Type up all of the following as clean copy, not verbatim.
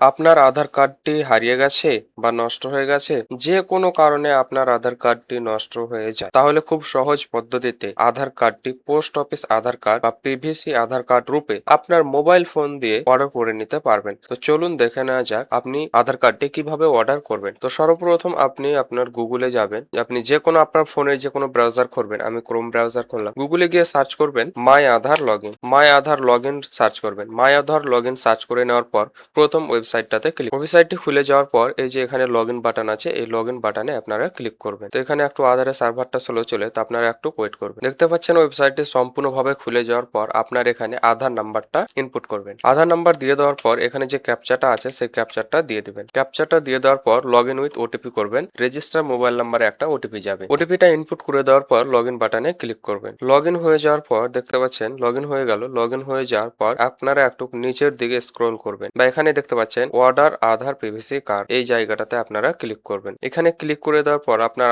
আপনার আধার কার্ডটি হারিয়ে গেছে বা নষ্ট হয়ে গেছে, যে কোনো কারণে আপনার আধার কার্ডটি নষ্ট হয়ে যায়, তাহলে খুব সহজ পদ্ধতিতে আধার কার্ডটি পোস্ট অফিস আধার কার্ড বা পিভিসি আধার কার্ড রূপে আপনার মোবাইল ফোন দিয়ে অর্ডার করে নিতে পারবেন। তো চলুন দেখে নেওয়া যাক আপনি আধার কার্ডটি কিভাবে অর্ডার করবেন। তো সর্বপ্রথম আপনি আপনার গুগলে যাবেন, আপনি যে কোনো আপনার ফোনের যে কোনো ব্রাউজার খুলবেন, আমি ক্রোম ব্রাউজার খুললাম, গুগলে গিয়ে সার্চ করবেন my Aadhaar log in, my Aadhaar log in search করবেন। My Aadhaar log in search করে নেওয়ার পর প্রথম ওয়েবসাইটটাতে ক্লিক, ওয়েবসাইটটি খুলে যাওয়ার পর এই যে এখানে লগ ইন বাটন আছে, এই লগ ইন বাটনে আপনারা ক্লিক করবেন। তো এখানে একটু আধারের সার্ভারটা স্লো চলে, তো আপনারা একটু ওয়েট করবেন। দেখতে পাচ্ছেন ওয়েবসাইটটি সম্পূর্ণভাবে খুলে যাওয়ার পর আপনার এখানে আধার নাম্বারটা ইনপুট করবেন। আধার নাম্বার দিয়ে দেওয়ার পর এখানে যে ক্যাপচাটা আছে সেই ক্যাপচাটা দিয়ে দিবেন। ক্যাপচাটা দিয়ে দেওয়ার পর লগ ইন উইথ ওটিপি করবেন। রেজিস্টার মোবাইল নাম্বারে একটা ওটিপি যাবে, ওটিপিটা ইনপুট করে দেওয়ার পর লগ ইন বাটনে ক্লিক করবেন। লগ ইন হয়ে যাওয়ার পর দেখতে পাচ্ছেন লগ ইন হয়ে গেল। লগ ইন হয়ে যাওয়ার পর আপনারা একটু নিচের দিকে স্ক্রল করবেন বা এখানে দেখতে পাচ্ছেন অর্ডার আধার পিভিসি কার্ড, এই জায়গাটাতে আপনারা ক্লিক করবেন। এখানে ক্লিক করে দেওয়ার পর আপনার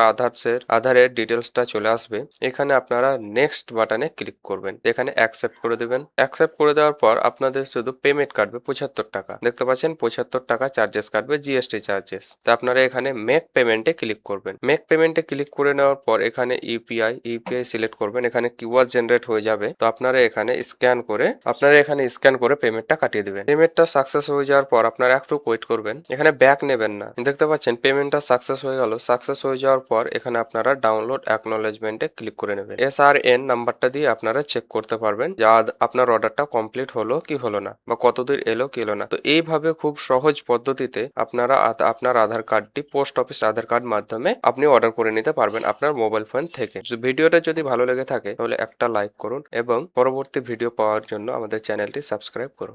আধারের ডিটেলসটা চলে আসবে। এখানে আপনারা নেক্সট বাটনে ক্লিক করবেন, এখানে অ্যাকসেপ্ট করে দেবেন। অ্যাকসেপ্ট করে দেওয়ার পর আপনাদের শুধু পেমেন্ট কাটবে 75 টাকা, দেখতে পাচ্ছেন 75 টাকা চার্জেস কাটবে, জিএসটি চার্জেস। তো আপনারা এখানে মেক পেমেন্টে ক্লিক করবেন। মেক পেমেন্টে ক্লিক করে নেওয়ার পর এখানে ইউপিআই সিলেক্ট করবেন, এখানে কিউআর জেনারেট হয়ে যাবে। তো আপনারা এখানে স্ক্যান করে পেমেন্টটা কাটিয়ে দিবেন। পেমেন্টটা সাকসেস হয়ে যাওয়ার পর আপনারা একটু ওয়েট করবেন, এখানে ব্যাক নেবেন না। দেখতে পাচ্ছেন পেমেন্টটা সাকসেস হয়ে গেল। সাকসেস হয়ে যাওয়ার পর এখানে আপনারা ডাউনলোড অ্যাকনোলেজমেন্টে ক্লিক করে নেবেন। SRN নাম্বারটা দিয়ে আপনারা চেক করতে পারবেন যে আপনার অর্ডারটা কমপ্লিট হলো কি হলো না, বা কতদূর এলো কি এলো না। তো এইভাবে খুব সহজ পদ্ধতিতে আপনারা আপনার আধার কার্ডটি পোস্ট অফিস আধার কার্ড মাধ্যমে আপনি অর্ডার করে নিতে পারবেন আপনার মোবাইল ফোন থেকে। ভিডিওটা যদি ভালো লেগে থাকে তাহলে একটা লাইক করুন এবং পরবর্তী ভিডিও পাওয়ার জন্য আমাদের চ্যানেলটি সাবস্ক্রাইব করুন।